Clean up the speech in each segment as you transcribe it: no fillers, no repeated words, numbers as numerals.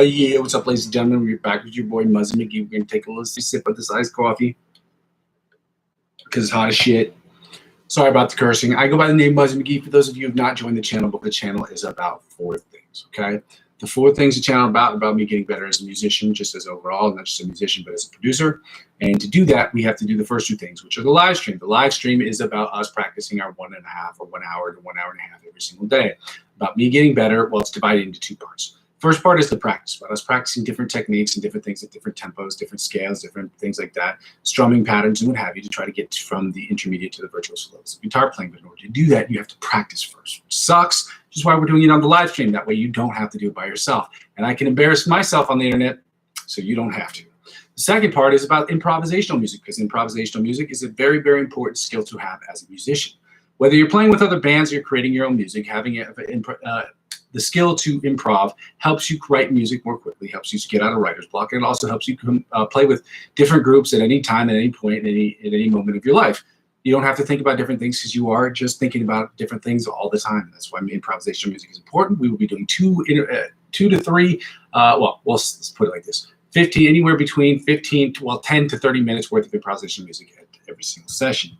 Yeah, what's up, ladies and gentlemen? We're back with your boy Muzzy McGee. We're gonna take a little sip of this iced coffee because it's hot as shit. Sorry about the cursing. I go by the name Muzzy McGee. For those of you who have not joined the channel, but the channel is about 4 things. Okay, the 4 things the channel about me getting better as a musician, just as overall, not just a musician, but as a producer. And to do that, we have to do the first 2 things, which are the live stream. The live stream is about us practicing our 1.5 or 1 hour to 1 hour and a half every single day. About me getting better. Well, it's divided into 2 parts. First part is the practice, about us practicing different techniques and different things at different tempos, different scales, different things like that, strumming patterns and what have you to try to get from the intermediate to the virtuoso levels of guitar playing. But in order to do that, you have to practice first, which sucks, which is why we're doing it on the live stream. That way you don't have to do it by yourself. And I can embarrass myself on the internet, so you don't have to. The second part is about improvisational music, because improvisational music is a very, very important skill to have as a musician. Whether you're playing with other bands or you're creating your own music, having the skill to improv helps you write music more quickly, helps you to get out of writer's block, and it also helps you play with different groups at any time, at any point, at any moment of your life. You don't have to think about different things because you are just thinking about different things all the time. That's why improvisational music is important. We will be doing 2 to 3, well, let's put it like this, 15, anywhere between 10 to 30 minutes worth of improvisational music at every single session.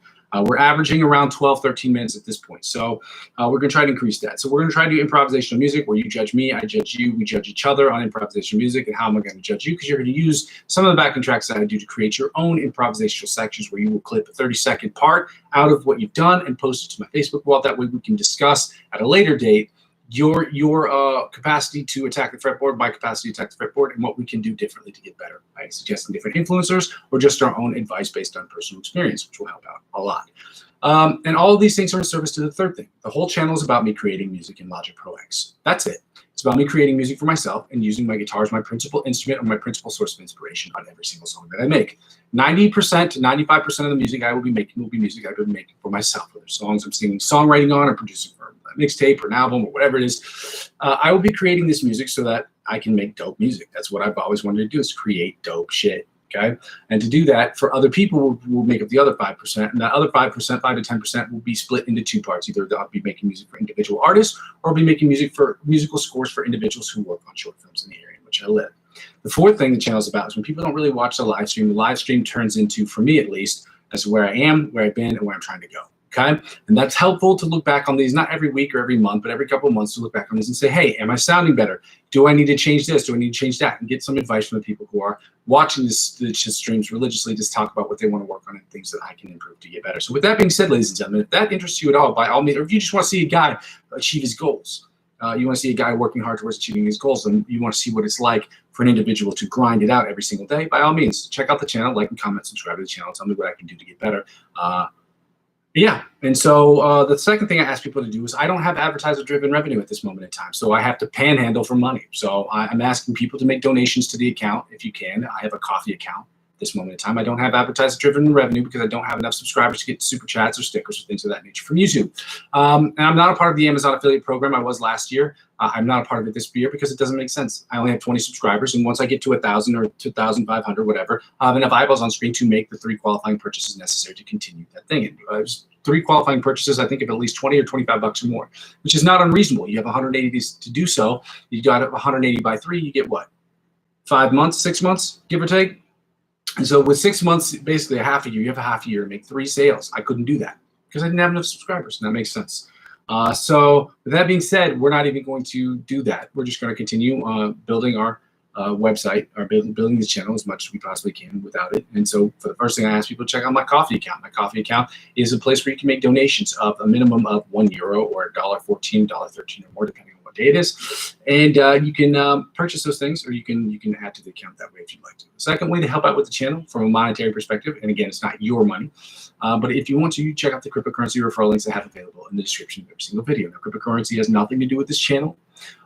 We're averaging around 12, 13 minutes at this point. So we're going to try to increase that. So we're going to try to do improvisational music where you judge me, I judge you, we judge each other on improvisational music. And how am I going to judge you? Because you're going to use some of the backing tracks that I do to create your own improvisational sections where you will clip a 30-second part out of what you've done and post it to my Facebook wall. That way we can discuss at a later date your capacity to attack the fretboard, my capacity to attack the fretboard, and what we can do differently to get better by suggesting different influencers or just our own advice based on personal experience, which will help out a lot. And all of these things are in service to the third thing. The whole channel is about me creating music in Logic Pro X. That's it. It's about me creating music for myself and using my guitar as my principal instrument or my principal source of inspiration on every single song that I make. 90% to 95% of the music I will be making will be music I've been making for myself, whether songs I'm singing songwriting on or producing for a mixtape or an album or whatever it is. I will be creating this music so that I can make dope music. That's what I've always wanted to do, is create dope shit. Okay, and to do that for other people, we'll make up the other 5%, and that other 5%, 5 to 10%, will be split into 2 parts. Either I'll be making music for individual artists, or I'll be making musical scores for individuals who work on short films in the area in which I live. The fourth thing the channel is about is when people don't really watch the live stream turns into, for me at least, as where I am, where I've been, and where I'm trying to go. Okay, and that's helpful to look back on these, not every week or every month, but every couple of months to look back on these and say, hey, am I sounding better? Do I need to change this? Do I need to change that? And get some advice from the people who are watching the streams religiously, just talk about what they want to work on and things that I can improve to get better. So with that being said, ladies and gentlemen, if that interests you at all, by all means, or if you just want to see a guy achieve his goals, you want to see a guy working hard towards achieving his goals, and you want to see what it's like for an individual to grind it out every single day, by all means, check out the channel, like and comment, subscribe to the channel, tell me what I can do to get better. Yeah, and so the second thing I ask people to do is I don't have advertiser-driven revenue at this moment in time, so I have to panhandle for money. So I'm asking people to make donations to the account if you can. I have a coffee account at this moment in time. I don't have advertiser-driven revenue because I don't have enough subscribers to get super chats or stickers or things of that nature from YouTube. And I'm not a part of the Amazon affiliate program. I was last year. I'm not a part of it this year because it doesn't make sense. I only have 20 subscribers, and once I get to 1,000 or 2,500, whatever, I have enough eyeballs on screen to make the 3 qualifying purchases necessary to continue that thing. And 3 qualifying purchases, I think, of at least 20 or 25 bucks or more, which is not unreasonable. You have 180 days to do so. You got 180 by 3, you get what? 5 months, 6 months, give or take. And so with 6 months, basically a half a year, you have a half a year to make 3 sales. I couldn't do that because I didn't have enough subscribers, and that makes sense. So with that being said, we're not even going to do that. We're just going to continue building our website, or building this channel as much as we possibly can without it. And so for the first thing, I ask people to check out my coffee account. My coffee account is a place where you can make donations of a minimum of €1 or $1.14, $1.13 or more, depending on what day it is. And you can purchase those things, or you can add to the account that way if you'd like to. The second way to help out with the channel from a monetary perspective, and again, it's not your money, but if you want to, you check out the cryptocurrency referral links I have available in the description of every single video. Now, cryptocurrency has nothing to do with this channel.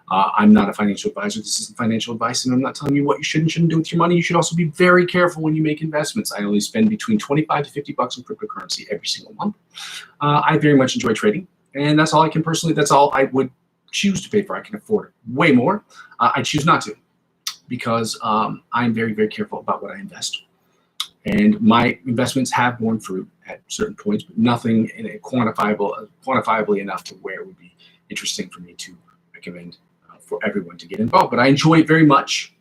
I'm not a financial advisor. This isn't financial advice, and I'm not telling you what you should and shouldn't do with your money. You should also be very careful when you make investments. I only spend between 25 to 50 bucks on cryptocurrency every single month. I very much enjoy trading, and that's all I can personally, that's all I would choose to pay for. I can afford way more. I choose not to because I'm very, very careful about what I invest. And my investments have borne fruit at certain points, but nothing in a quantifiably enough to where it would be interesting for me to recommend for everyone to get involved. But I enjoy it very much.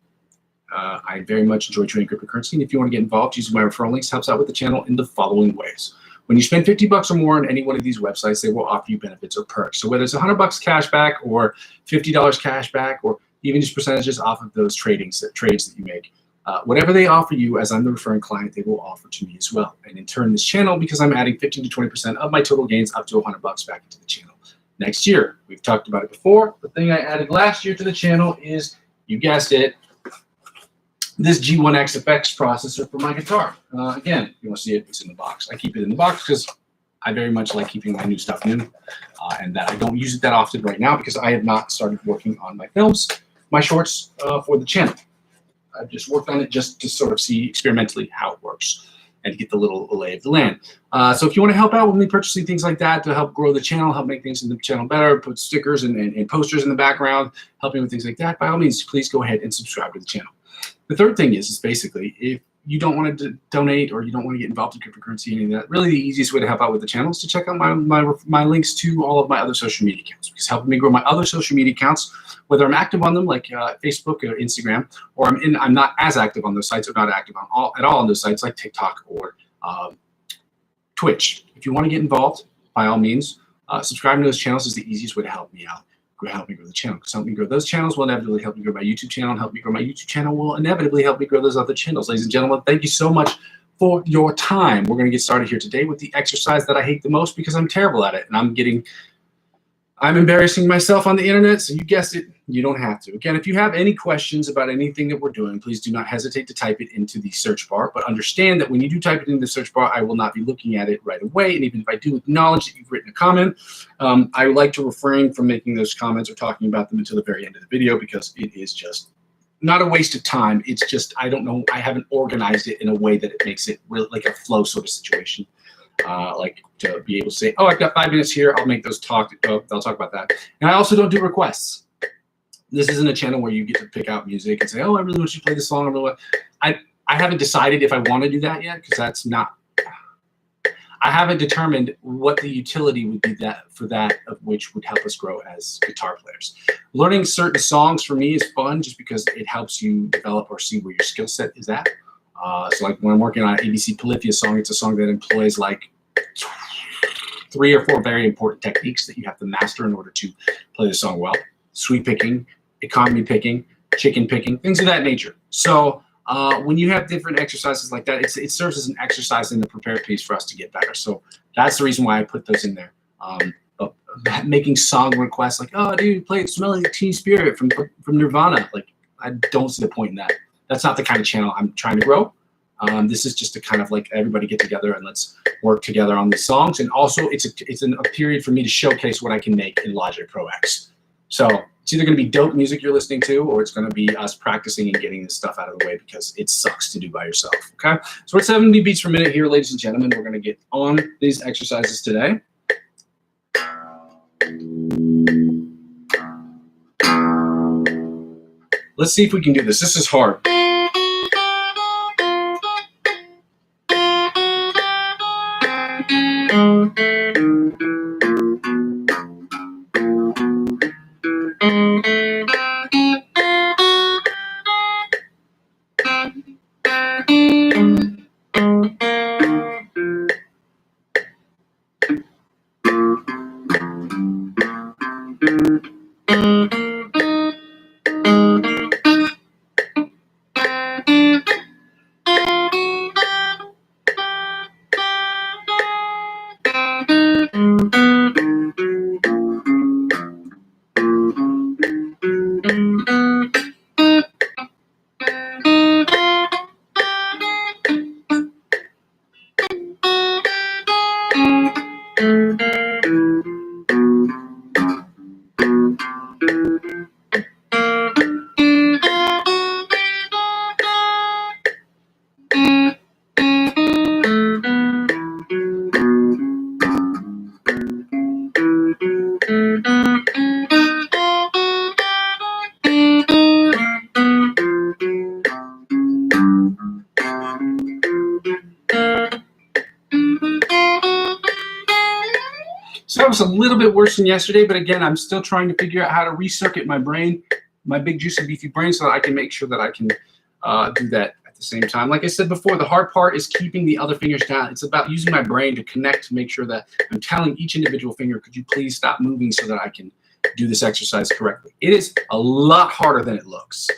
I very much enjoy trading cryptocurrency. And if you want to get involved, using my referral links helps out with the channel in the following ways. When you spend $50 or more on any one of these websites, they will offer you benefits or perks. So whether it's $100 cash back or $50 cash back, or even just percentages off of those trades that you make, whatever they offer you, as I'm the referring client, they will offer to me as well. And in turn, this channel, because I'm adding 15 to 20% of my total gains up to $100 back into the channel next year. We've talked about it before. The thing I added last year to the channel is, you guessed it, this G1X effects processor for my guitar. Again, if you want to see it, it's in the box. I keep it in the box because I very much like keeping my new stuff new, and that I don't use it that often right now because I have not started working on my films, my shorts for the channel. I've just worked on it just to sort of see experimentally how it works and to get the little lay of the land. So if you want to help out with me purchasing things like that to help grow the channel, help make things in the channel better, put stickers and posters in the background, helping with things like that, by all means, please go ahead and subscribe to the channel. The third thing is basically, if you don't want to donate or you don't want to get involved in cryptocurrency, any of that, really the easiest way to help out with the channel is to check out my links to all of my other social media accounts, because helping me grow my other social media accounts, whether I'm active on them like Facebook or Instagram, or I'm not as active on those sites or not active at all on those sites like TikTok or Twitch. If you want to get involved, by all means, subscribing to those channels is the easiest way to help me out. Help me grow the channel, because help me grow those channels will inevitably help me grow my YouTube channel, and help me grow my YouTube channel will inevitably help me grow those other channels. Ladies and gentlemen, thank you so much for your time. We're going to get started here today with the exercise that I hate the most because I'm terrible at it, and I'm embarrassing myself on the internet, so you guessed it, you don't have to. Again, if you have any questions about anything that we're doing, please do not hesitate to type it into the search bar. But understand that when you do type it into the search bar, I will not be looking at it right away. And even if I do acknowledge that you've written a comment, I would like to refrain from making those comments or talking about them until the very end of the video, because it is just not a waste of time. It's just, I don't know, I haven't organized it in a way that it makes it really like a flow sort of situation. Like to be able to say, oh, I've got 5 minutes here, I'll make those talk. Oh, I'll talk about that. And I also don't do requests. This isn't a channel where you get to pick out music and say, oh, I really want you to play this song. I haven't decided if I want to do that yet, because that's not. I haven't determined what the utility would be for that of which would help us grow as guitar players. Learning certain songs for me is fun just because it helps you develop or see where your skill set is at. So like when I'm working on an ABC Polyphia song, it's a song that employs like 3 or 4 very important techniques that you have to master in order to play the song well. Sweep picking, economy picking, chicken picking, things of that nature. So when you have different exercises like that, it serves as an exercise in the prepared piece for us to get better. So that's the reason why I put those in there. But making song requests like, oh, dude, play Smelling Teen Spirit from Nirvana. Like, I don't see the point in that. That's not the kind of channel I'm trying to grow. This is just to kind of like everybody get together and let's work together on these songs. And also it's a period for me to showcase what I can make in Logic Pro X. So it's either going to be dope music you're listening to, or it's going to be us practicing and getting this stuff out of the way because it sucks to do by yourself. Okay. So we're at 70 beats per minute here, ladies and gentlemen. We're going to get on these exercises today. Let's see if we can do this. This is hard. So was a little bit worse than yesterday, but again, I'm still trying to figure out how to recircuit my brain, my big, juicy, beefy brain, so that I can make sure that I can do that at the same time. Like I said before, the hard part is keeping the other fingers down. It's about using my brain to connect, to make sure that I'm telling each individual finger, could you please stop moving so that I can do this exercise correctly. It is a lot harder than it looks.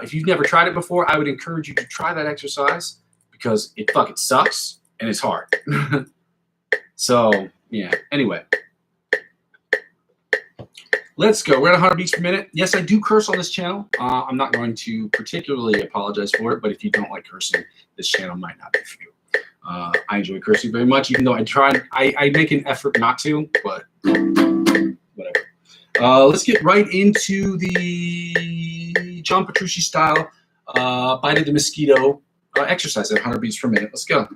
If you've never tried it before, I would encourage you to try that exercise because it fucking sucks and it's hard. So, yeah, anyway. Let's go. We're at 100 beats per minute. Yes, I do curse on this channel. I'm not going to particularly apologize for it, but if you don't like cursing, this channel might not be for you. I enjoy cursing very much, even though I make an effort not to, but whatever. Let's get right into the John Petrucci style Bite of the Mosquito exercise at 100 beats per minute. Let's go.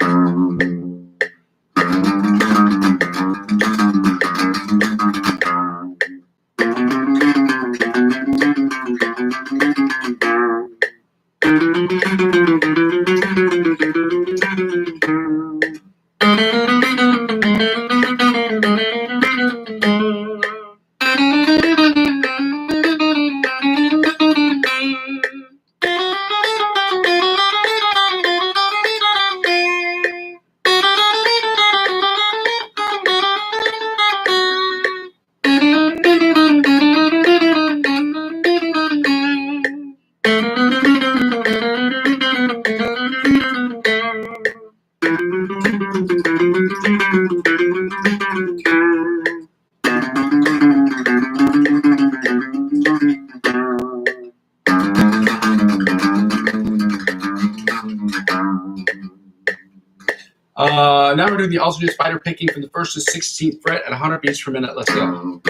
Now we're doing the alternate spider picking from the 1st to 16th fret at 100 beats per minute. Let's go.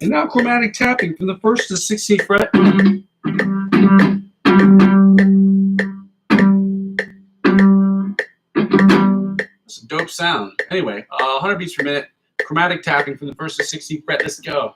And now chromatic tapping from the 1st to 16th fret. It's a dope sound. Anyway, 100 beats per minute, chromatic tapping from the 1st to 16th fret. Let's go.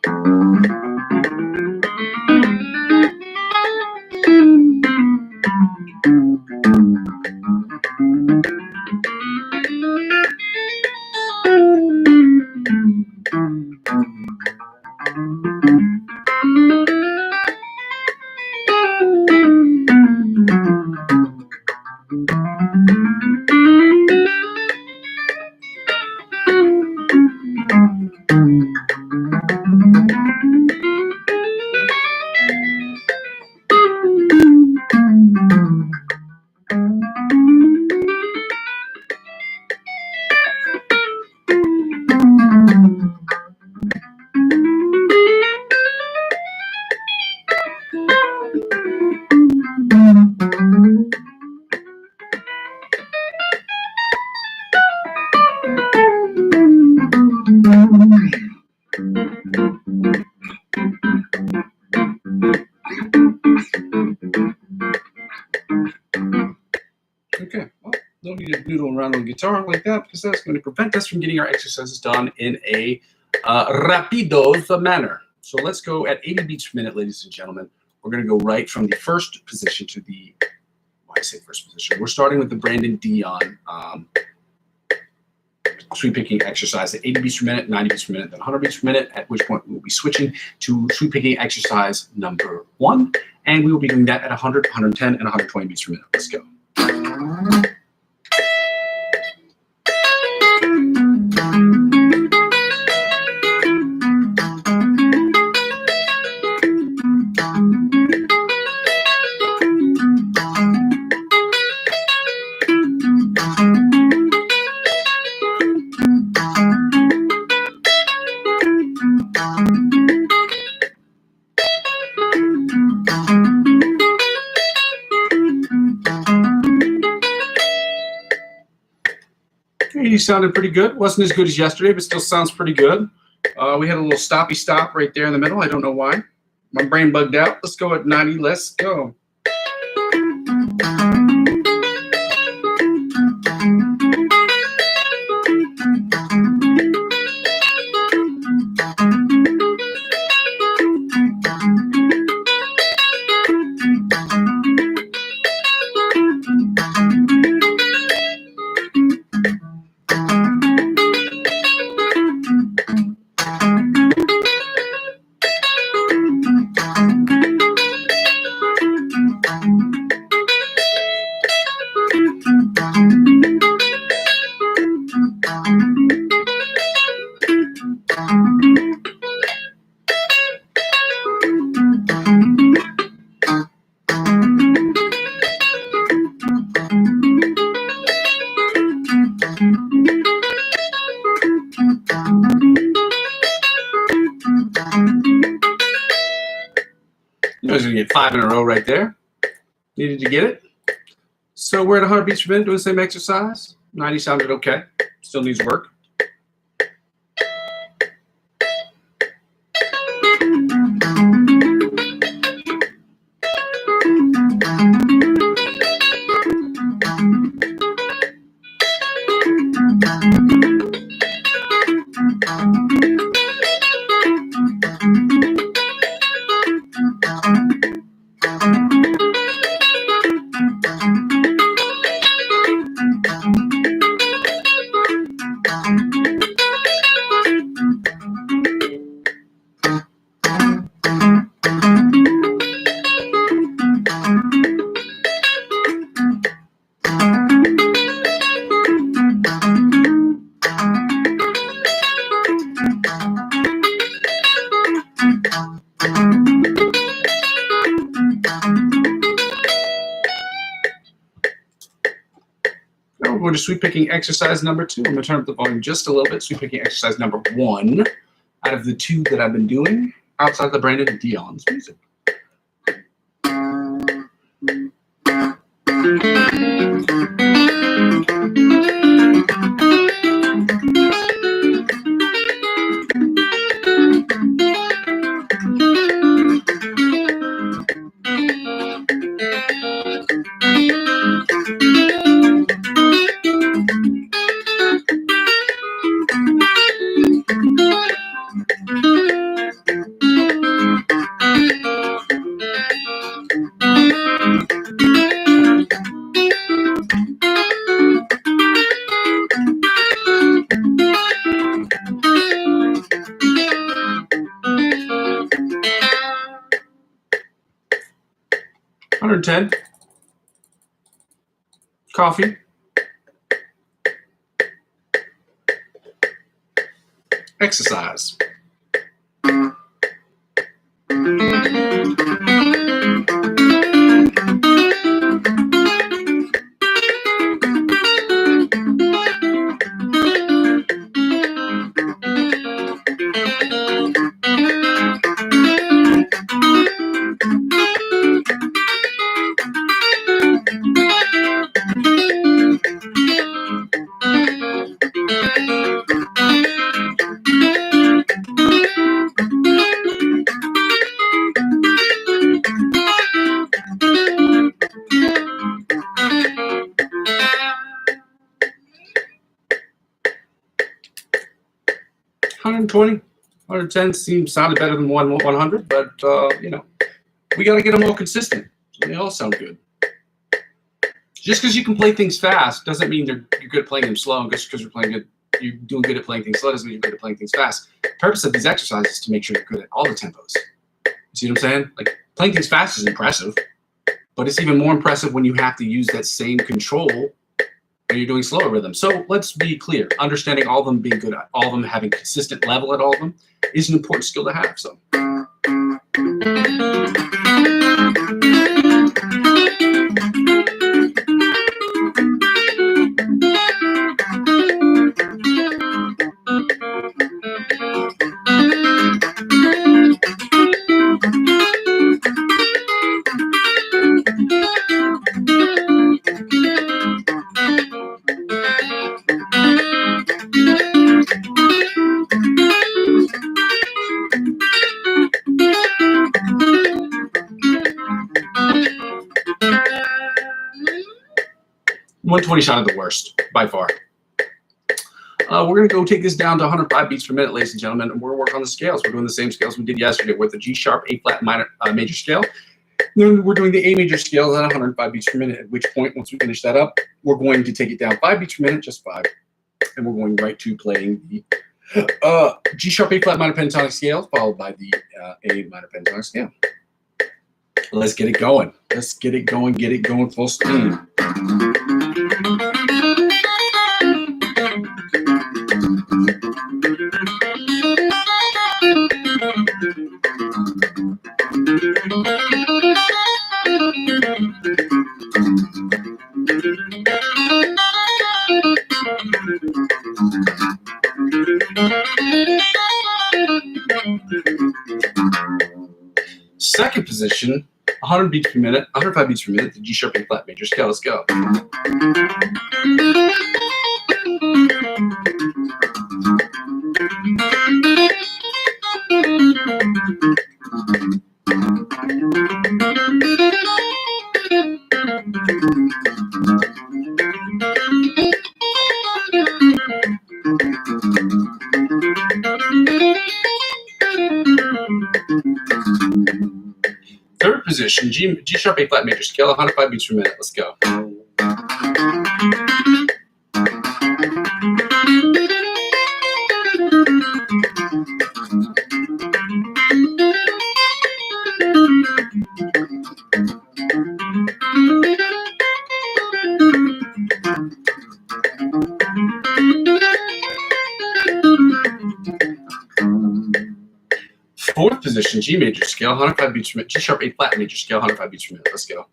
Okay, well, don't need to noodle around on the guitar like that because that's going to prevent us from getting our exercises done in a rapido manner. So let's go at 80 beats per minute, ladies and gentlemen. We're going to go right from the first position to the, why I say first position. We're starting with the Brandon Dion sweep picking exercise at 80 beats per minute, 90 beats per minute, then 100 beats per minute, at which point we'll be switching to sweep picking exercise number 1. And we will be doing that at 100, 110, and 120 beats per minute. Let's go. you sounded pretty good. Wasn't as good as yesterday, but still sounds pretty good. We had a little stoppy stop right there in the middle. I don't know why. My brain bugged out. Let's go at 90. Let's go. You guys are going to get 5 in a row right there. Needed to get it. So we're at 100 beats per minute doing the same exercise. 90 sounded okay. Still needs work. Now we're going to sweep picking exercise number 2. I'm going to turn up the volume just a little bit. Sweep picking exercise number 1 out of the 2 that I've been doing outside the Brandon Dion's music. $110. Coffee. Exercise. $120, $110 sounded better than 100, but you know, we got to get them all consistent. So they all sound good. Just because you can play things fast doesn't mean you're good at playing them slow. And just because you're doing good at playing things slow doesn't mean you're good at playing things fast. The purpose of these exercises is to make sure you're good at all the tempos. You see what I'm saying? Like, playing things fast is impressive, but it's even more impressive when you have to use that same control when you're doing slower rhythms. So let's be clear. Understanding all of them, being good at all of them, having consistent level at all of them is an important skill to have. So. 120 sounded the worst by far. We're going to go take this down to 105 beats per minute, ladies and gentlemen, and we're going to work on the scales. We're doing the same scales we did yesterday with the G sharp, A flat minor, major scale. Then we're doing the A major scale at 105 beats per minute, at which point, once we finish that up, we're going to take it down 5 beats per minute, just 5, and we're going right to playing the G sharp, A flat minor pentatonic scale, followed by the A minor pentatonic scale. Let's get it going. Let's get it going full steam. Second position, 100 beats per minute, 105 beats per minute, the G sharp, A flat major scale. Let's go. Third position, G sharp, A flat major scale, 105 beats per minute. Let's go. Fourth position, G major scale, 105 beats per minute. G sharp, A flat major scale, 105 beats per minute. Let's go.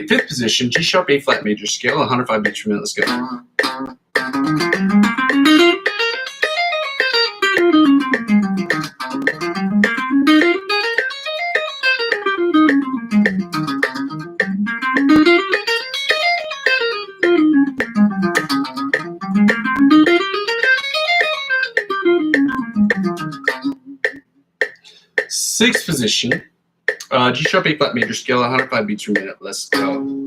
Fifth position, G sharp, A flat major scale, 105 beats per minute. Let's go. Sixth position, G sharp, A flat major scale, 105 beats per minute. Let's go.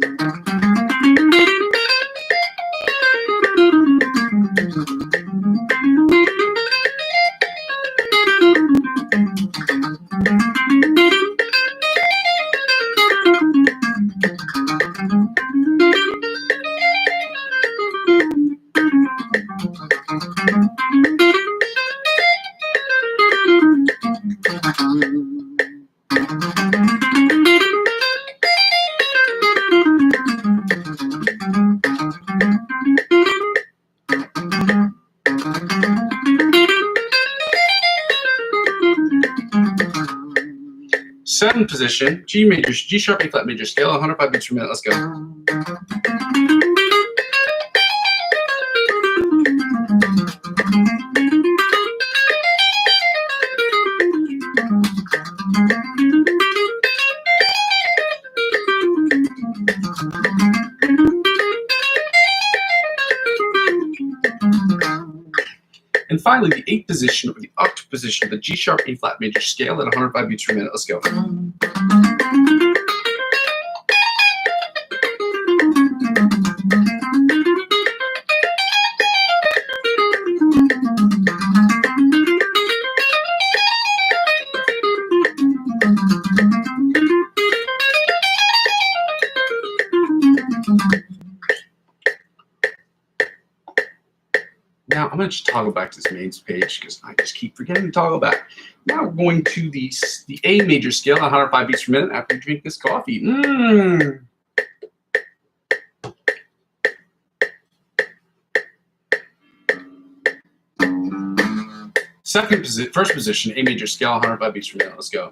Seventh position, G sharp, A flat major scale, 105 beats per minute. Let's go. And finally, the eighth position, or the octave position, the G sharp, A flat major scale at 105 beats per minute. Let's go. Now, I'm going to just toggle back to this main page because I just keep forgetting to toggle back. Now we're going to the A major scale, 105 beats per minute after you drink this coffee. First position, A major scale, 105 beats per minute. Let's go.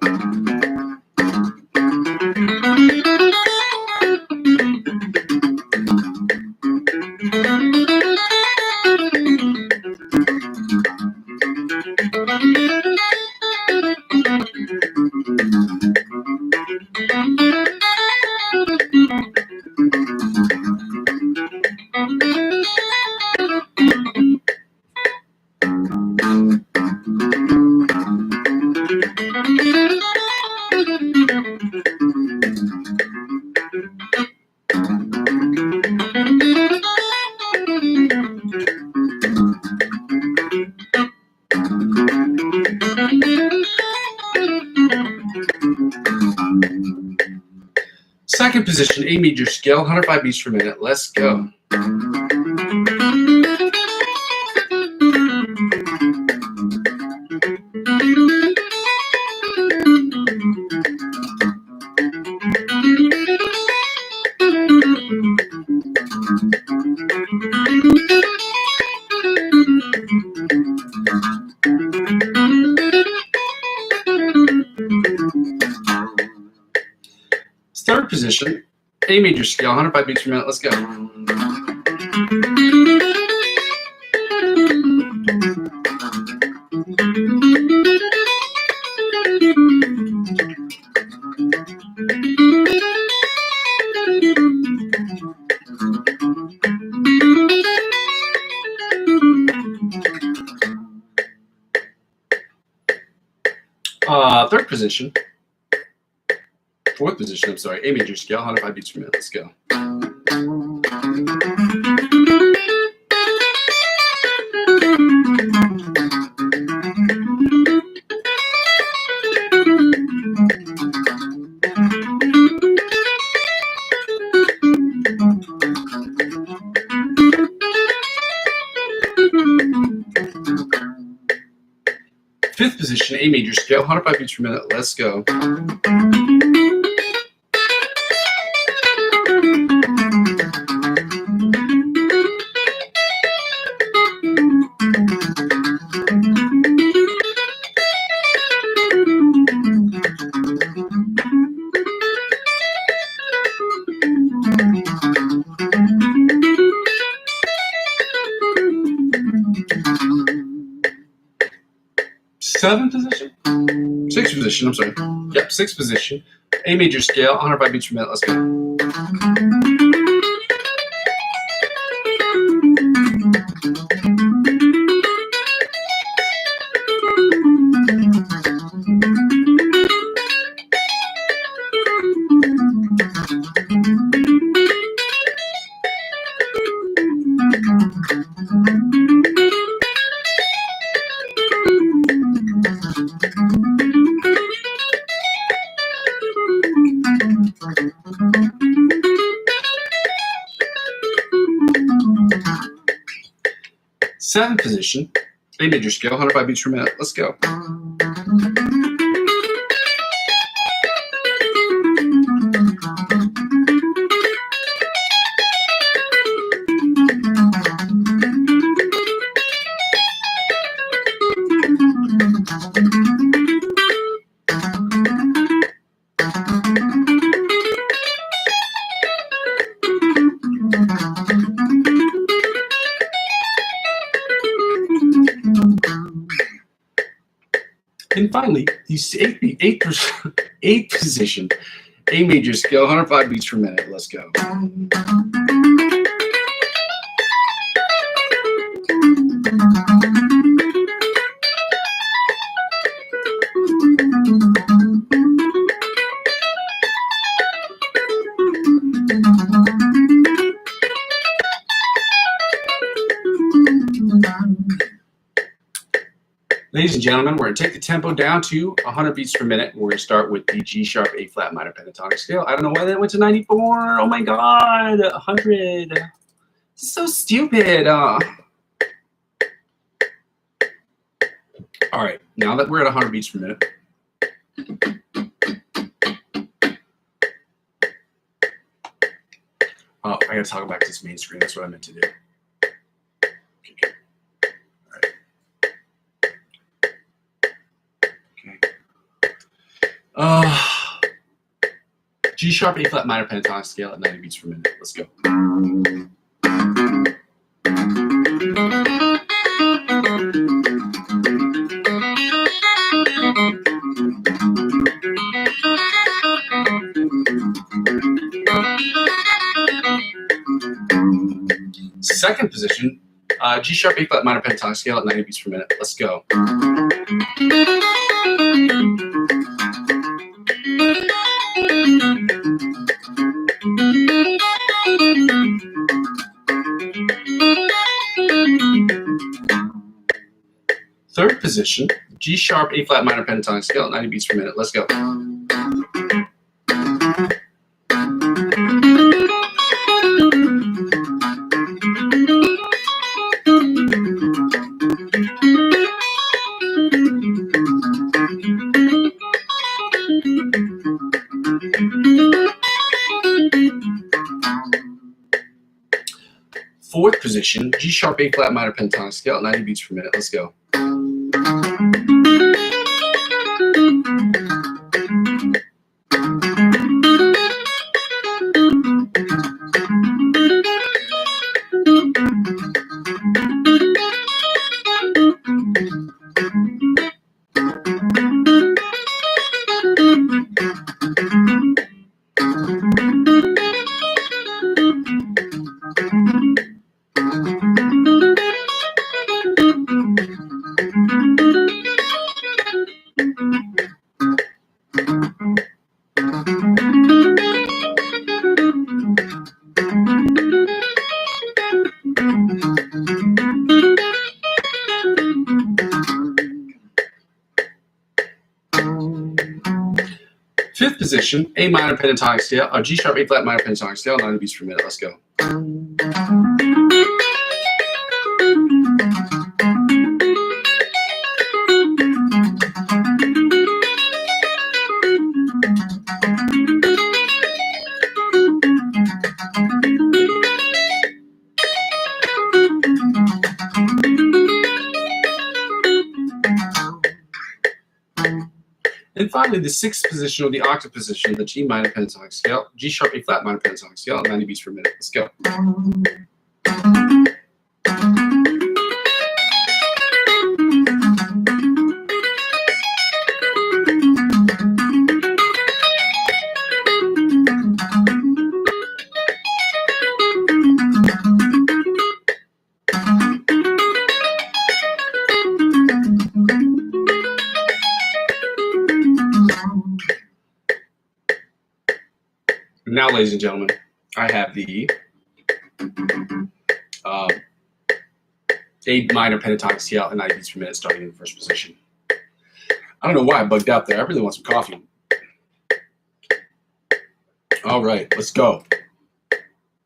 Second position, A major scale, 105 beats per minute. Let's go. Third position, A major scale, 105 beats per minute. Let's go. Third position. Fourth position, I'm sorry, A major scale, 105 beats per minute. Let's go. Fifth position, A major scale, 105 beats per minute. Let's go. Seventh position? Sixth position, I'm sorry. Yep, sixth position. A major scale, 105 beats per minute. Let's go. Seventh position, A major scale, 105 beats per minute. Let's go. And finally, the eighth position, A major scale, 105 beats per minute. Let's go. Ladies and gentlemen, we're going to take the tempo down to 100 beats per minute. We're going to start with the G sharp A flat minor pentatonic scale. I don't know why that went to 94. Oh my God, 100. This is so stupid. All right, now that we're at 100 beats per minute, I got to toggle back to this main screen. That's what I meant to do. G sharp A flat minor pentatonic scale at 90 beats per minute. Let's go. Second position, G sharp A flat minor pentatonic scale at 90 beats per minute. Let's go. Third position, G sharp, A flat minor pentatonic scale, 90 beats per minute. Let's go. Fourth position, G sharp, A flat minor pentatonic scale, 90 beats per minute. Let's go. Fifth position, A minor pentatonic scale, or G sharp, A flat minor pentatonic scale, 90 beats per minute. Let's go. And finally, the sixth position, or the octave position, the G minor pentatonic scale, G sharp, A flat minor pentatonic scale, 90 beats per minute. Let's go. Now, ladies and gentlemen, I have the A minor pentatonic scale and 90 beats per minute starting in the first position. I don't know why I bugged out there. I really want some coffee. All right, let's go.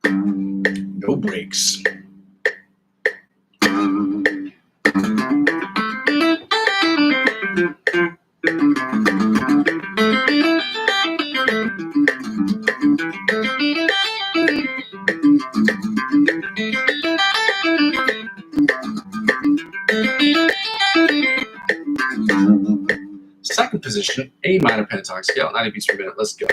No breaks. Second position, A minor pentatonic scale, 90 beats per minute. Let's go.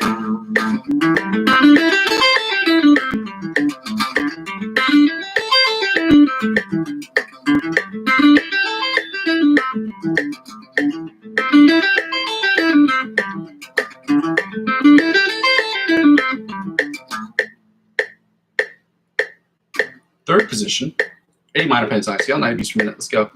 Third position, A minor pentatonic scale, 90 beats per minute. Let's go.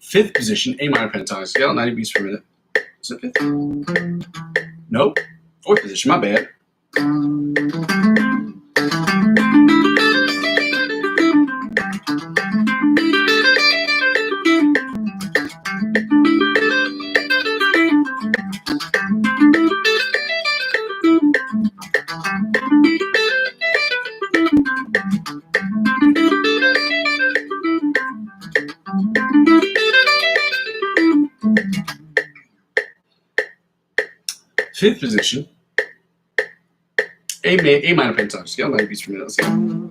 Fifth position, A minor pentatonic scale, 90 beats per minute. Is it fifth? Nope. Fourth position, my bad. Fifth position, A minor pentatonic scale, 90 beats per minute. Let's go.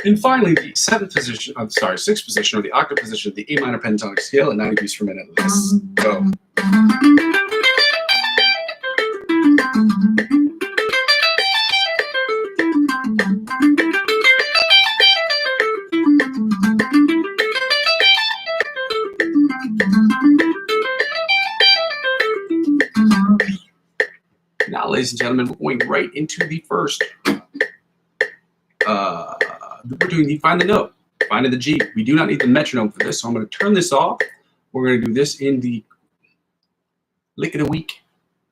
And finally, the sixth position, or the octave position of the A minor pentatonic scale at 90 beats per minute. Let's go. Now, ladies and gentlemen, we're going right into the first. We're doing the find the note, finding the G. We do not need the metronome for this, so I'm going to turn this off. We're going to do this in the lick of the week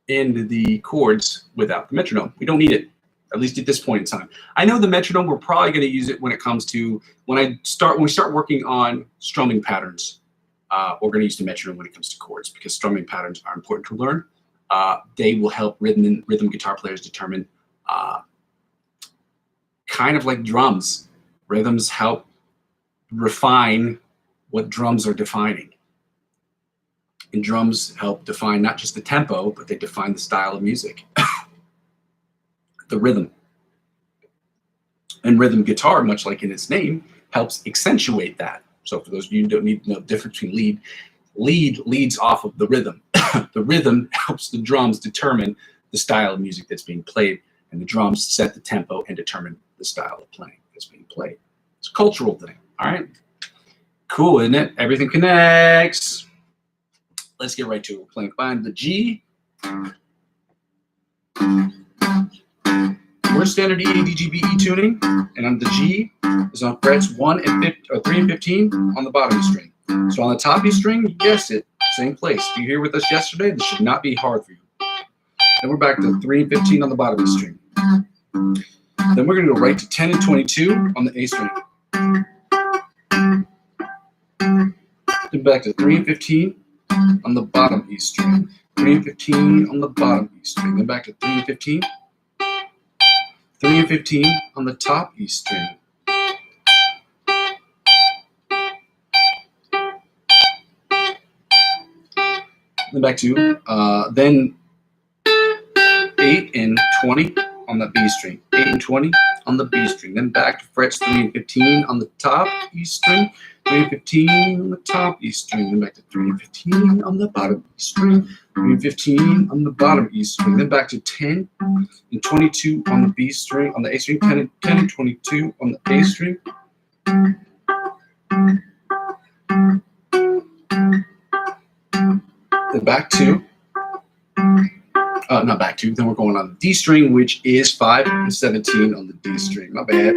in the chords without the metronome. We don't need it, at least at this point in time. I know the metronome, we're probably going to use it when it comes to when we start working on strumming patterns. We're going to use the metronome when it comes to chords because strumming patterns are important to learn. They will help rhythm guitar players determine, kind of like drums. Rhythms help refine what drums are defining. And drums help define not just the tempo, but they define the style of music, the rhythm. And rhythm guitar, much like in its name, helps accentuate that. So for those of you who don't need to know the difference between lead leads off of the rhythm. The rhythm helps the drums determine the style of music that's being played, and the drums set the tempo and determine the style of playing that's being played. It's a cultural thing, all right? Cool, isn't it? Everything connects. Let's get right to it. We're playing Find the G. We're standard E, A, D, G, B, E tuning, and on the G is on frets 3 and 15 on the bottom of the string. So on the top of the string, you guessed it, same place. If you're here with us yesterday, this should not be hard for you. Then we're back to 3 and 15 on the bottom of the string. Then we're going to go right to 10 and 22 on the A string. Then back to 3 and 15 on the bottom E string. 3 and 15 on the bottom E string. Then back to 3 and 15. 3 and 15 on the top E string. Then back to, then 8 and 20 on the B string. 8 and 20 on the B string. Then back to frets 3 and 15 on the top E string. 3 and 15 on the top E string. Then back to 3 and 15 on the bottom E string. 3 and 15 on the bottom E string. Then back to 10 and 22 on the B string, on the A string. 10 and 22 on the A string. Then back to, not back to, then we're going on the D string, which is 5 and 17 on the D string. My bad.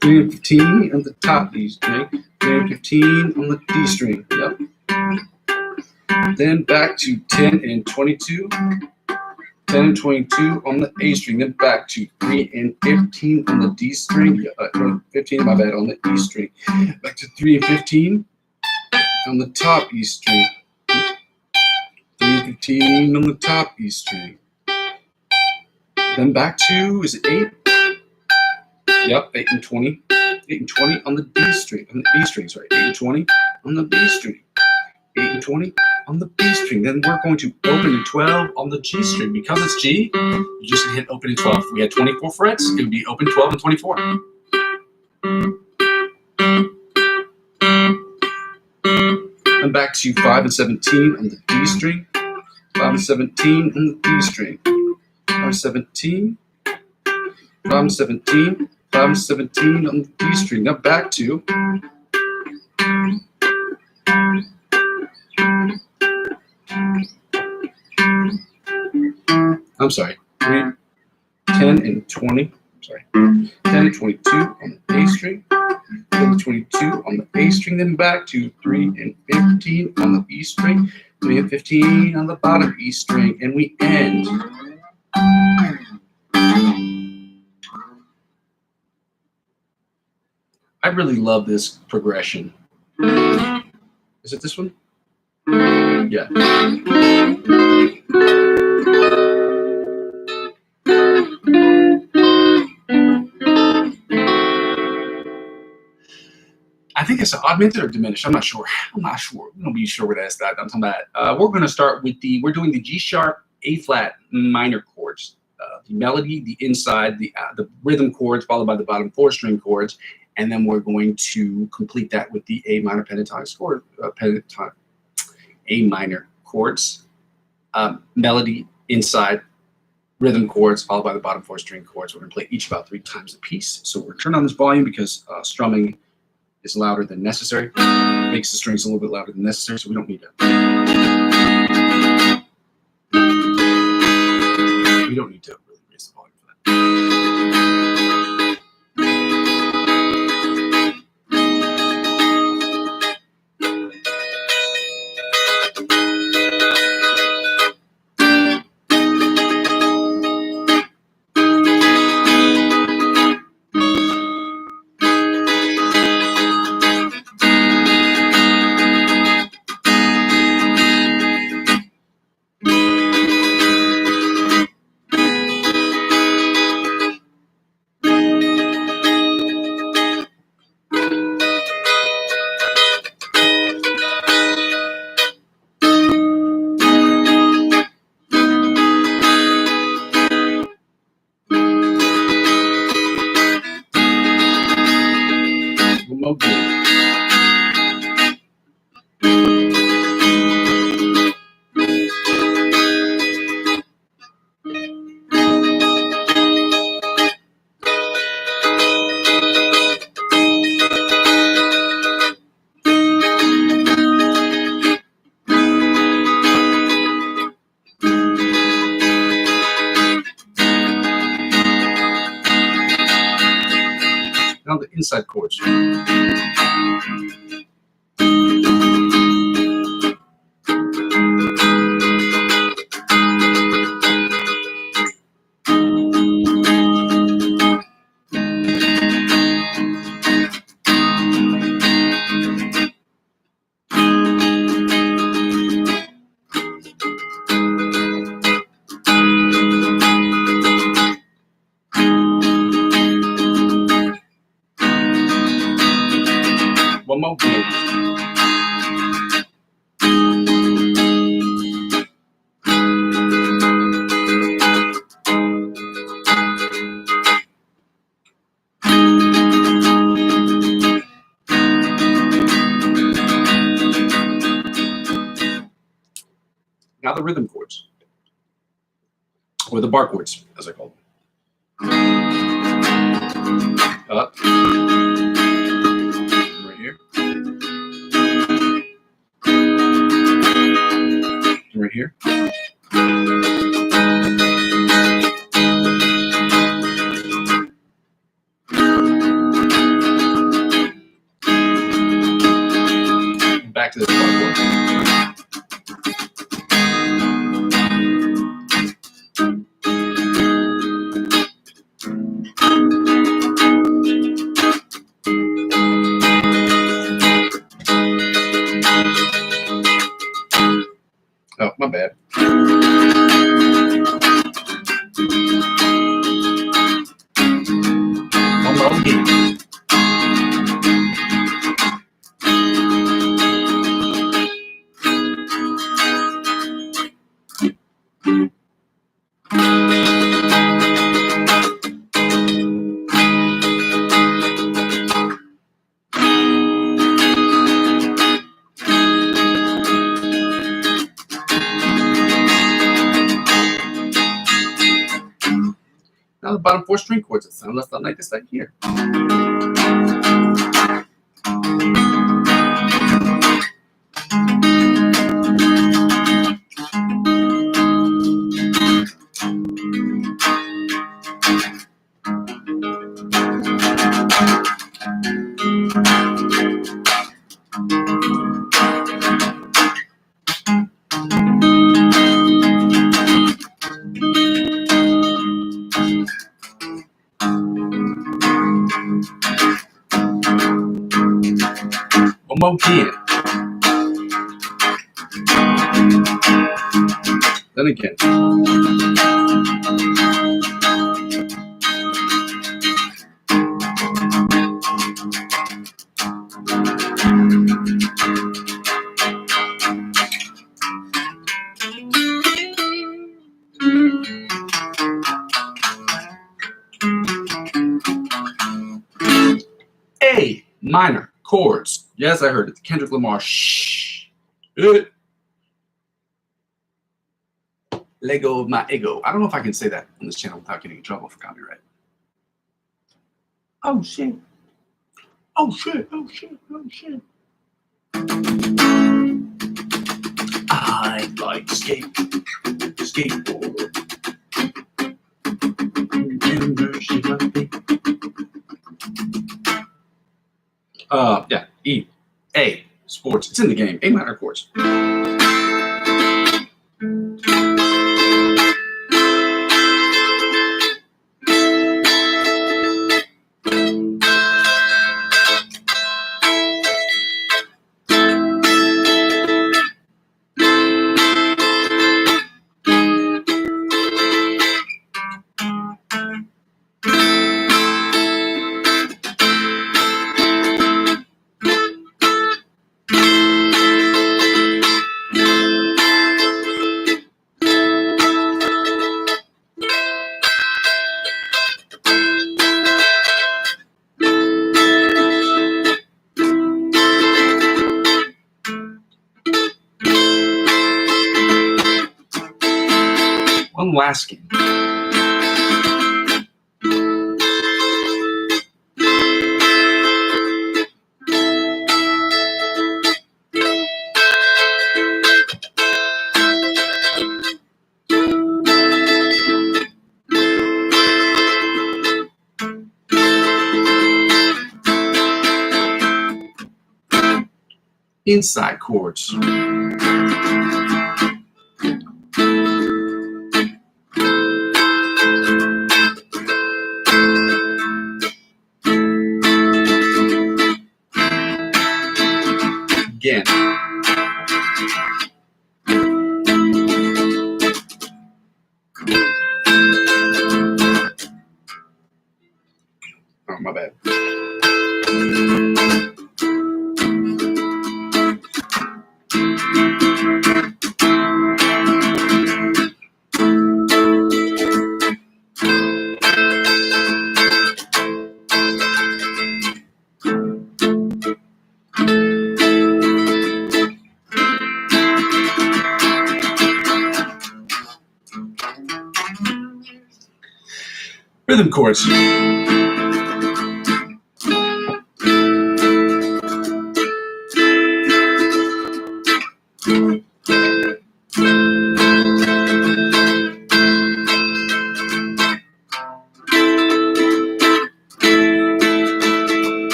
Three and 15 on the top D string. 3 and 15 on the D string. Yep. Then back to 10 and 22. 10 and 22 on the A string, then back to 3 and 15 on the D string, 15, my bad, on the E string, back to 3 and 15 on the top E string, 3 and 15 on the top E string, then back to, is it 8? Yep, 8 and 20, 8 and 20 on the D string, on the B string, sorry, 8 and 20 on the B string, 8 and 20 on the B string. Then we're going to open in 12 on the G string. Because it's G, you just hit open in 12. If we had 24 frets, it would be open 12 and 24. And back to 5 and 17 on the D string. 5 and 17 on the D string. 5 and 17. 5 and 17. 5 and 17 on the D string. Now back to I'm sorry, 10 and 20, sorry, 10 and 22 on the A string, 10 and 22 on the A string, then back to 3 and 15 on the E string, 3 and 15 on the bottom E string, and we end. I really love this progression. Is it this one? Yeah. I think it's augmented or diminished. I'm not sure. We don't be sure where that's at. I'm talking about. We're going to start with we're doing the G sharp, A flat minor chords. The melody, the inside, the rhythm chords, followed by the bottom 4 string chords, and then we're going to complete that with the A minor pentatonic chord, A minor chords, melody, inside, rhythm chords, followed by the bottom 4 string chords. We're going to play each about 3 times a piece. So we're going to turn on this volume because strumming is louder than necessary. Makes the strings a little bit louder than necessary, so we don't need to. We don't need to really raise the volume for that. Now the inside chords. One more beat. Now the rhythm chords, or the bar chords, as I call them. Up. Right here. Right here. Back to this bar chord. Oh, my bad. One more beat. Now the bottom 4 string chords that sound left like this, like here. One more again. Then again. Minor chords. Yes, I heard it. Kendrick Lamar. Shh. Lego of my ego. I don't know if I can say that on this channel without getting in trouble for copyright. Oh shit. Oh shit. Oh shit. Oh shit. I like skateboard. Yeah. E. A. Sports. It's in the game. A minor chords. One last game. Inside chords. Again. Oh, my bad. Rhythm chords.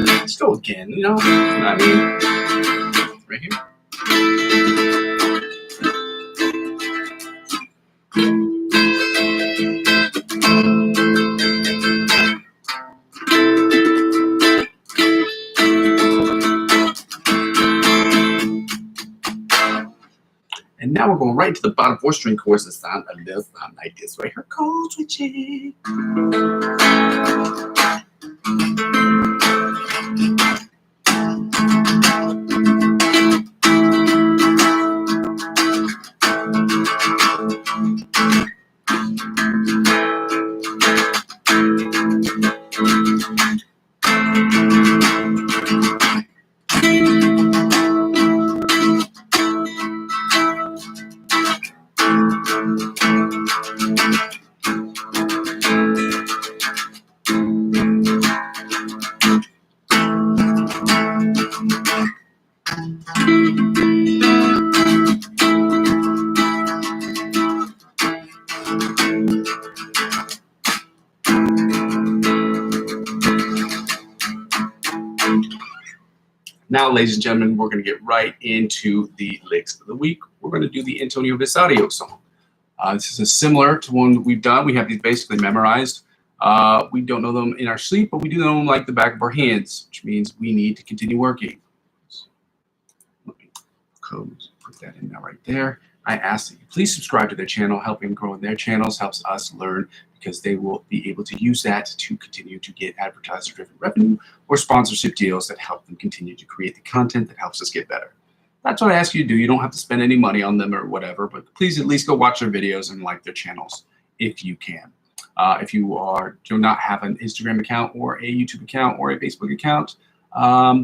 Let's go again, you know what I mean? Right here. And now we're going right to the bottom 4-string chords that sound a little something like this right here. Chord switching. Now, ladies and gentlemen, we're going to get right into the licks of the week. We're going to do the Antonio Visario song. This is similar to one that we've done. We have these basically memorized. We don't know them in our sleep, but we do know them like the back of our hands, which means we need to continue working. Let me put that in now right there. I ask that you please subscribe to their channel. Helping grow their channels helps us learn, because they will be able to use that to continue to get advertiser-driven revenue or sponsorship deals that help them continue to create the content that helps us get better. That's what I ask you to do. You don't have to spend any money on them or whatever, but please at least go watch their videos and like their channels if you can. If you do not have an Instagram account or a YouTube account or a Facebook account,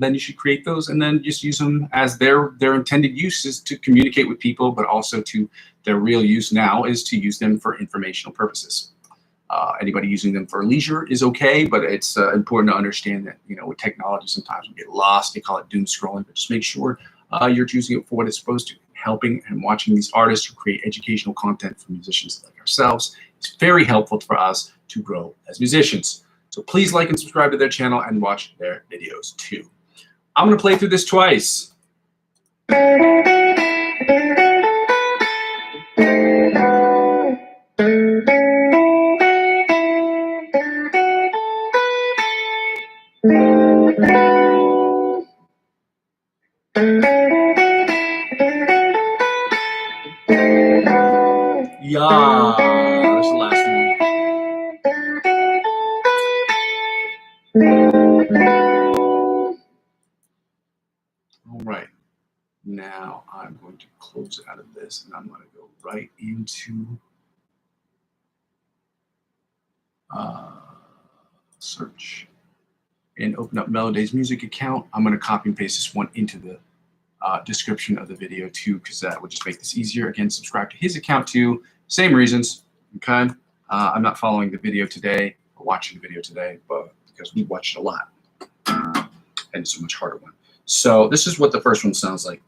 then you should create those and then just use them as their intended use is to communicate with people, but also to their real use now is to use them for informational purposes. Anybody using them for leisure is okay, but it's important to understand that, you know, with technology, sometimes we get lost. They call it doom scrolling, but just make sure you're using it for what it's supposed to. Helping and watching these artists who create educational content for musicians like ourselves is very helpful for us to grow as musicians. So please like and subscribe to their channel and watch their videos too. I'm going to play through this twice. Yeah, that's the last one. All right, now I'm going to close out of this and I'm going to go right into search and open up Meloday's music account. I'm going to copy and paste this one into the description of the video too, because that would just make this easier. Again, subscribe to his account too. Same reasons. Okay. I'm not following the video today or watching the video today, but because we watched a lot and it's a much harder one. So this is what the first one sounds like.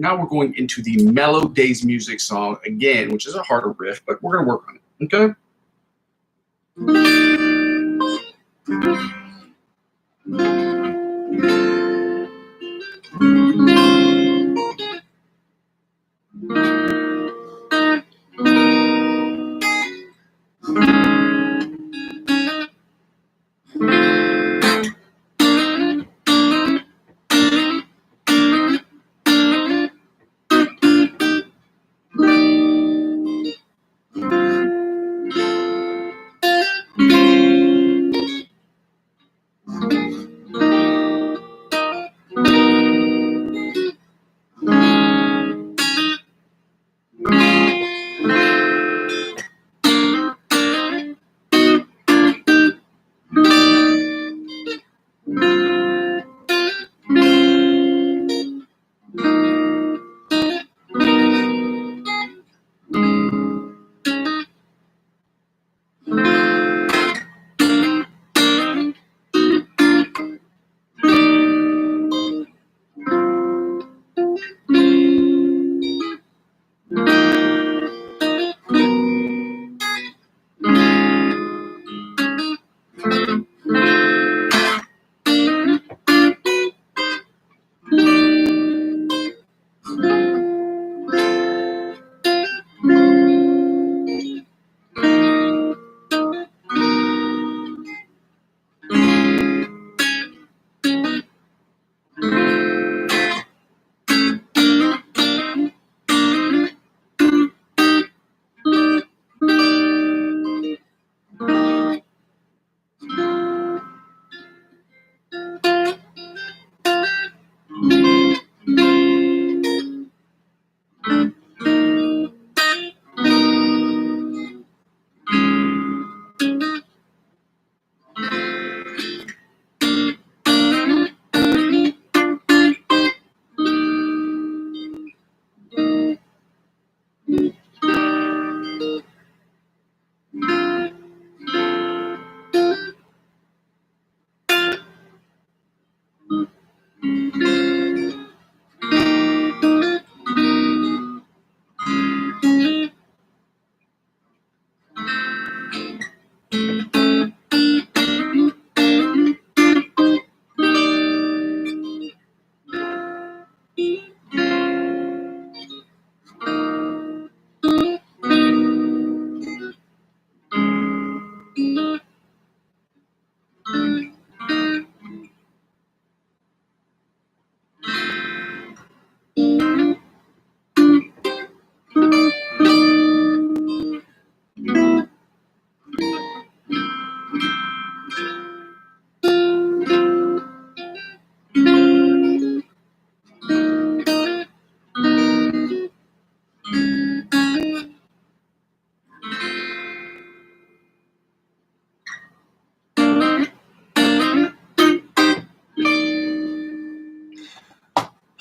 now we're going into the Mellow Days Music song again, which is a harder riff, but we're going to work on it. Okay?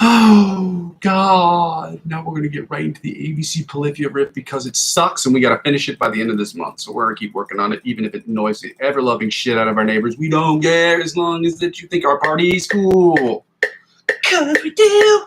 Oh, God. Now we're going to get right into the ABC Polyphia riff because it sucks and we got to finish it by the end of this month. So we're going to keep working on it, even if it annoys the ever-loving shit out of our neighbors. We don't care as long as that you think our party's cool. Because we do.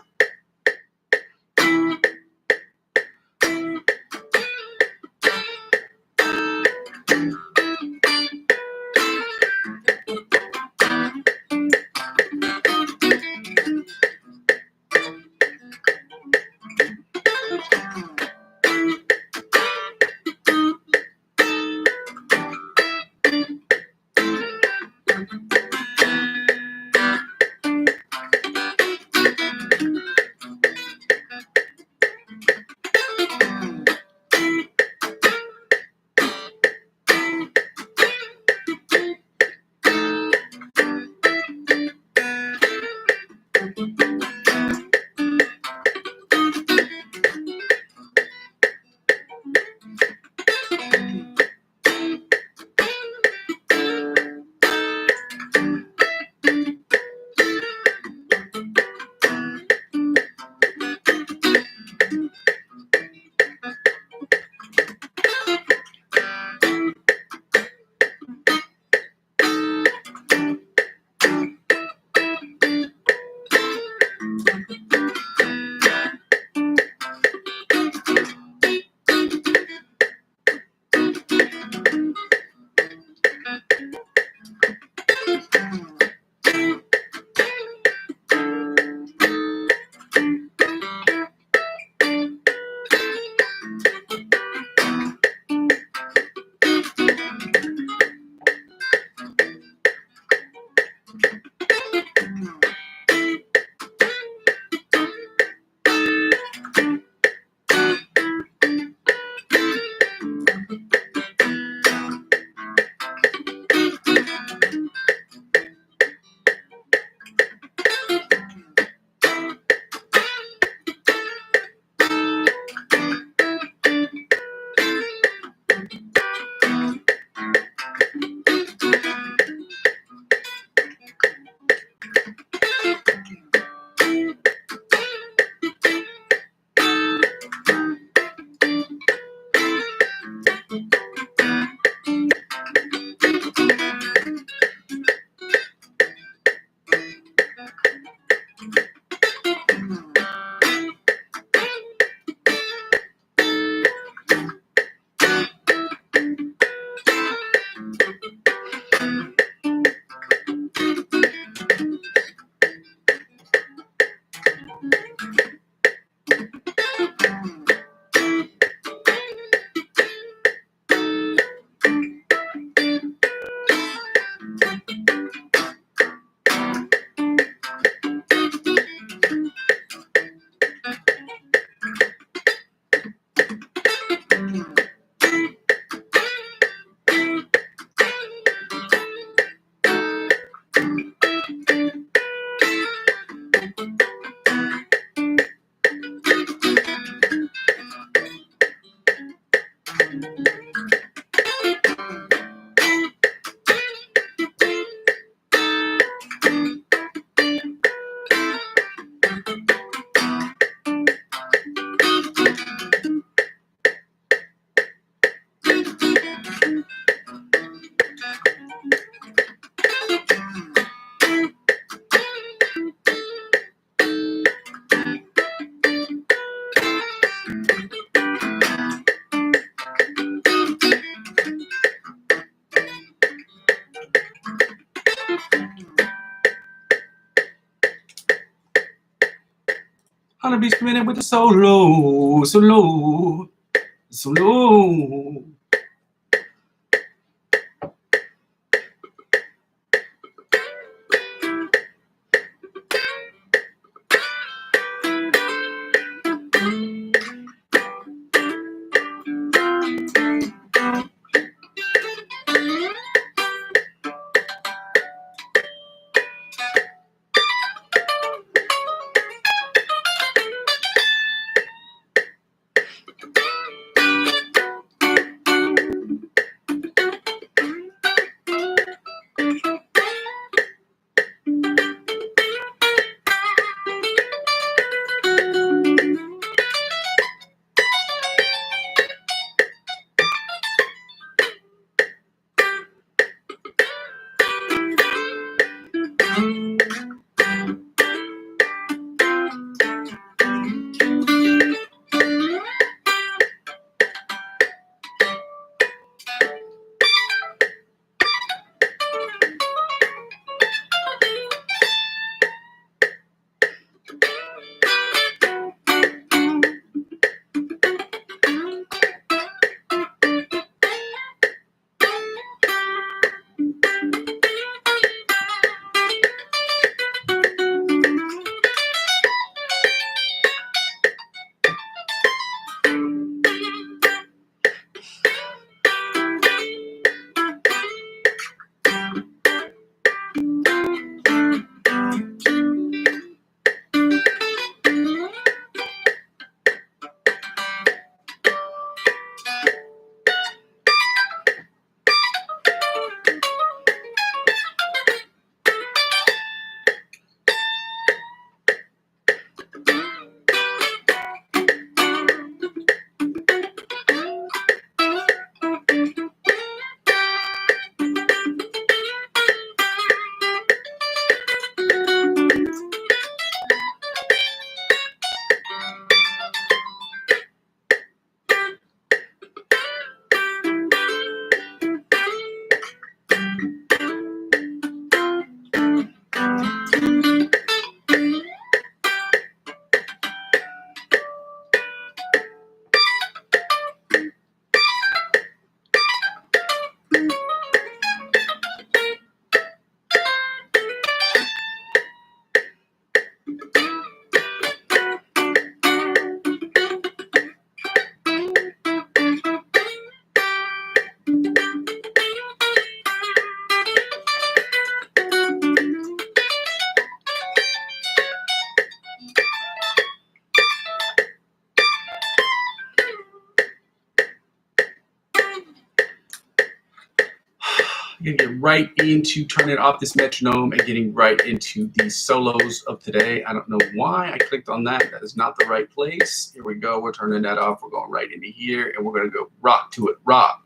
Gonna be spinning with the solo, solo, solo. You're gonna get right into turning off this metronome and getting right into the solos of today. I don't know why I clicked on that. That is not the right place. Here we go. We're turning that off. We're going right into here, and we're gonna go rock to it. Rock.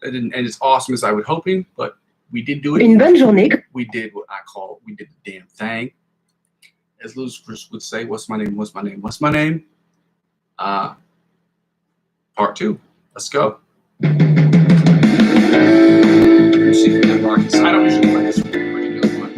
That didn't end as awesome as I was hoping, but we did do it. Une bonne journée. We did what I call, we did the damn thing. As Lucifer would say, what's my name, what's my name, what's my name? Part 2. Let's go. Let's see if we can rock this. I don't usually play this particular one.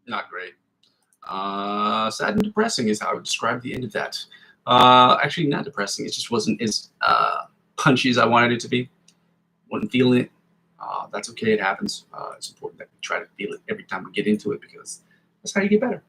Not great. Sad and depressing is how I would describe the end of that. Actually, not depressing. It just wasn't as punchy as I wanted it to be. Wasn't feeling it. That's okay. It happens. It's important that we try to feel it every time we get into it because that's how you get better.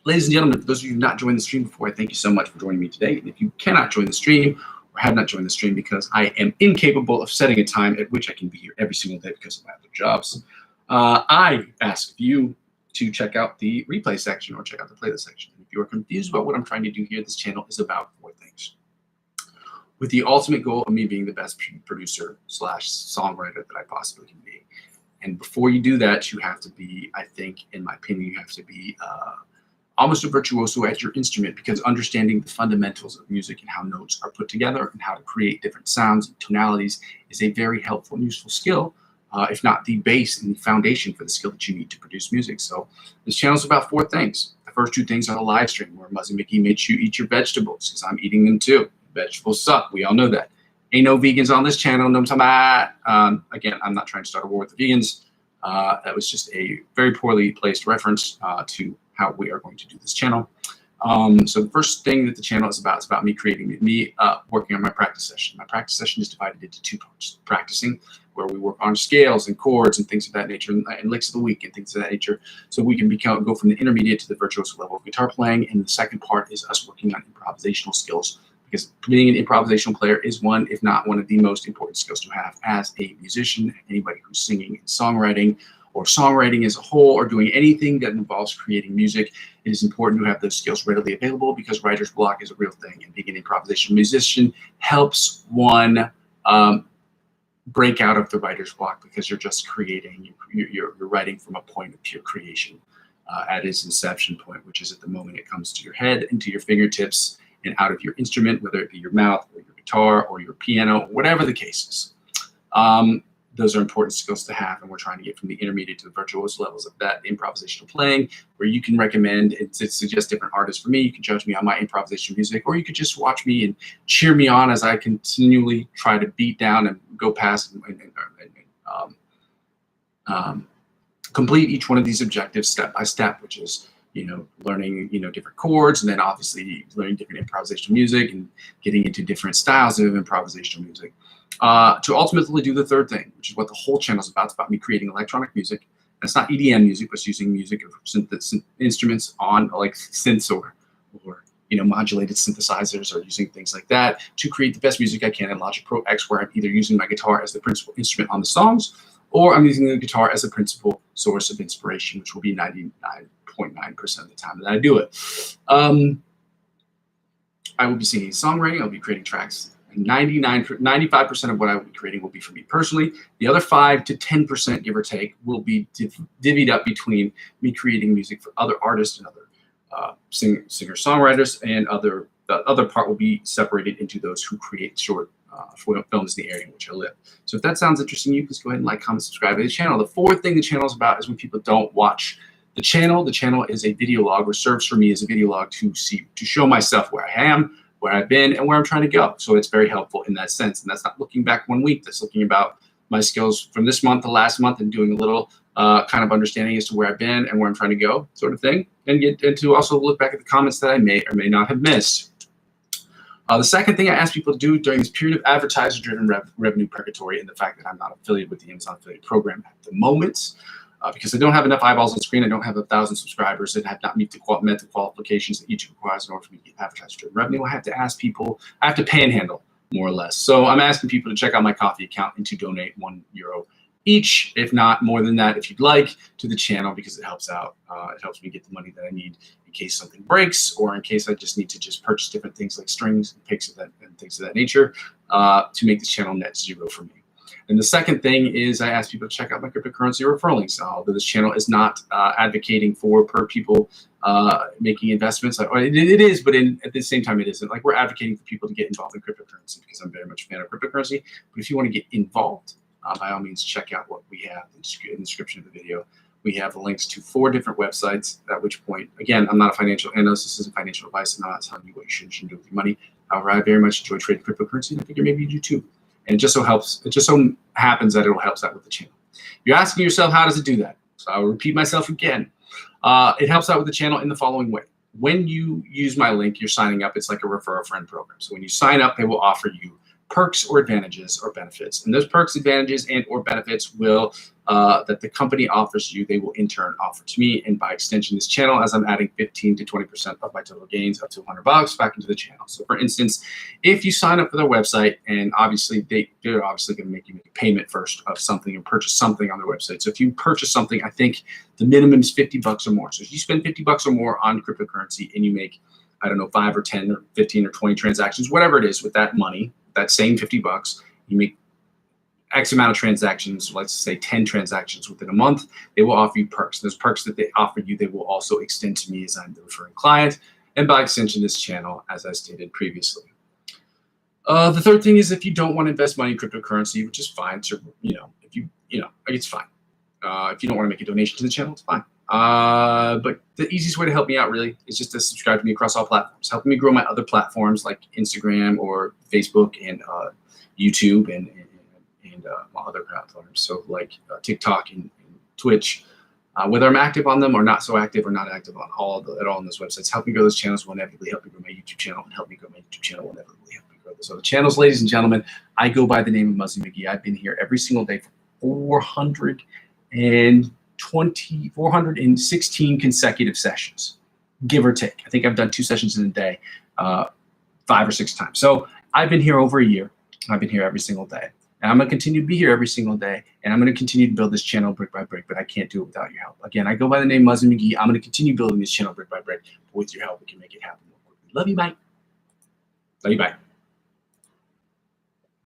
Ladies and gentlemen, for those of you who have not joined the stream before, I thank you so much for joining me today. And if you cannot join the stream or have not joined the stream because I am incapable of setting a time at which I can be here every single day because of my other jobs, I ask you to check out the replay section or check out the playlist section. If you are confused about what I'm trying to do here, this channel is about 4 things. with the ultimate goal of me being the best producer slash songwriter that I possibly can be. And before you do that, you have to be, I think, in my opinion, you have to be almost a virtuoso at your instrument, because understanding the fundamentals of music and how notes are put together and how to create different sounds and tonalities is a very helpful and useful skill, if not the base and the foundation for the skill that you need to produce music. So this channel is about 4 things. The first 2 things are the live stream, where Muzzy McGee makes you eat your vegetables, because I'm eating them too. Vegetables suck. We all know that. Ain't no vegans on this channel. No, I'm talking about. Again, I'm not trying to start a war with the vegans. That was just a very poorly placed reference to how we are going to do this channel. So the first thing that the channel is about me working on my practice session. My practice session is divided into 2 parts. Practicing, where we work on scales and chords and things of that nature, and licks of the week and things of that nature, so we can go from the intermediate to the virtuoso level of guitar playing. And the second part is us working on improvisational skills, because being an improvisational player is one, if not one of the most important skills to have as a musician. Anybody who's singing and songwriting, or songwriting as a whole, or doing anything that involves creating music, it is important to have those skills readily available, because writer's block is a real thing. And being an improvisational musician helps one break out of the writer's block, because you're just creating, you're writing from a point of pure creation at its inception point, which is at the moment it comes to your head, into your fingertips, and out of your instrument, whether it be your mouth or your guitar or your piano, whatever the case is. Those are important skills to have, and we're trying to get from the intermediate to the virtuoso levels of that improvisational playing, where you can recommend and suggest different artists for me. You can judge me on my improvisation music, or you could just watch me and cheer me on as I continually try to beat down and go past and complete each one of these objectives step by step, which is, learning, different chords, and then obviously learning different improvisational music and getting into different styles of improvisational music. To ultimately do the third thing, which is what the whole channel is about. It's about me creating electronic music. And it's not EDM music, but it's using music of instruments on like synths or modulated synthesizers, or using things like that to create the best music I can in Logic Pro X, where I'm either using my guitar as the principal instrument on the songs, or I'm using the guitar as a principal source of inspiration, which will be 99.9% of the time that I do it. I will be singing songwriting. I'll be creating tracks. 95% of what I will be creating will be for me personally. The other 5 to 10%, give or take, will be divvied up between me creating music for other artists and other singer-songwriters, and the other part will be separated into those who create short films in the area in which I live. So if that sounds interesting to you, please go ahead and like, comment, subscribe to the channel. The fourth thing the channel is about is when people don't watch the channel. The channel is a video log, or serves for me as a video log to show myself where I am, where I've been, and where I'm trying to go. So it's very helpful in that sense. And that's not looking back 1 week. That's looking about my skills from this month to last month, and doing a little kind of understanding as to where I've been and where I'm trying to go, sort of thing. And to also look back at the comments that I may or may not have missed. The second thing I ask people to do during this period of advertiser-driven revenue purgatory, and the fact that I'm not affiliated with the Amazon affiliate program at the moment, because I don't have enough eyeballs on screen, I don't have 1,000 subscribers, and have not met the qualifications that YouTube requires in order for me to get advertiser-driven revenue. I have to ask people, I have to panhandle, more or less. So I'm asking people to check out my Ko-fi account and to donate €1 each, if not more than that, if you'd like, to the channel, because it helps out. It helps me get the money that I need in case something breaks, or in case I just need to purchase different things like strings and picks and things of that nature, to make this channel net zero for me. And the second thing is I ask people to check out my cryptocurrency referral links. Although this channel is not advocating for people making investments. It is, but at the same time it isn't. Like, we're advocating for people to get involved in cryptocurrency, because I'm very much a fan of cryptocurrency. But if you want to get involved, by all means, check out what we have in the description of the video. We have links to 4 different websites, at which point, again, I'm not a financial analyst. This isn't financial advice. I'm not telling you what you should and shouldn't do with your money. However, I very much enjoy trading cryptocurrency, and I figure maybe you do too. And it just so happens that it helps out with the channel. You're asking yourself, how does it do that? So I'll repeat myself again. It helps out with the channel in the following way. When you use my link, you're signing up. It's like a refer a friend program. So when you sign up, they will offer you perks or advantages or benefits. And those perks, advantages, and or benefits will that the company offers you, they will in turn offer to me, and by extension this channel, as I'm adding 15 to 20% of my total gains up to $100 back into the channel. So for instance, if you sign up for their website, and obviously they're obviously going to make you make a payment first of something and purchase something on their website. So if you purchase something, I think the minimum is $50 or more. So if you spend $50 or more on cryptocurrency and you make, I don't know, 5 or 10 or 15 or 20 transactions, whatever it is, with that money, that same $50, you make X amount of transactions, let's say 10 transactions within a month, they will offer you perks. Those perks that they offer you, they will also extend to me as I'm the referring client, and by extension, this channel, as I stated previously. The third thing is if you don't want to invest money in cryptocurrency, which is fine. So, it's fine. If you don't want to make a donation to the channel, it's fine. But the easiest way to help me out really is just to subscribe to me across all platforms, helping me grow my other platforms like Instagram or Facebook and YouTube and my other platforms. So like TikTok and Twitch, whether I'm active on them or not so active or not active on all on those websites, help me grow those channels will inevitably help me grow my YouTube channel, and help me grow my YouTube channel will inevitably help me grow those other channels. Ladies and gentlemen, I go by the name of Muzzy McGee. I've been here every single day for 416 consecutive sessions, give or take. I think I've done 2 sessions in a day, 5 or 6 times. So I've been here over a year. I've been here every single day. And I'm going to continue to be here every single day, and I'm going to continue to build this channel brick by brick, but I can't do it without your help. Again, I go by the name Muzzy McGee. I'm going to continue building this channel brick by brick, but with your help, we can make it happen more quickly. Love you, bye. Love you, bye.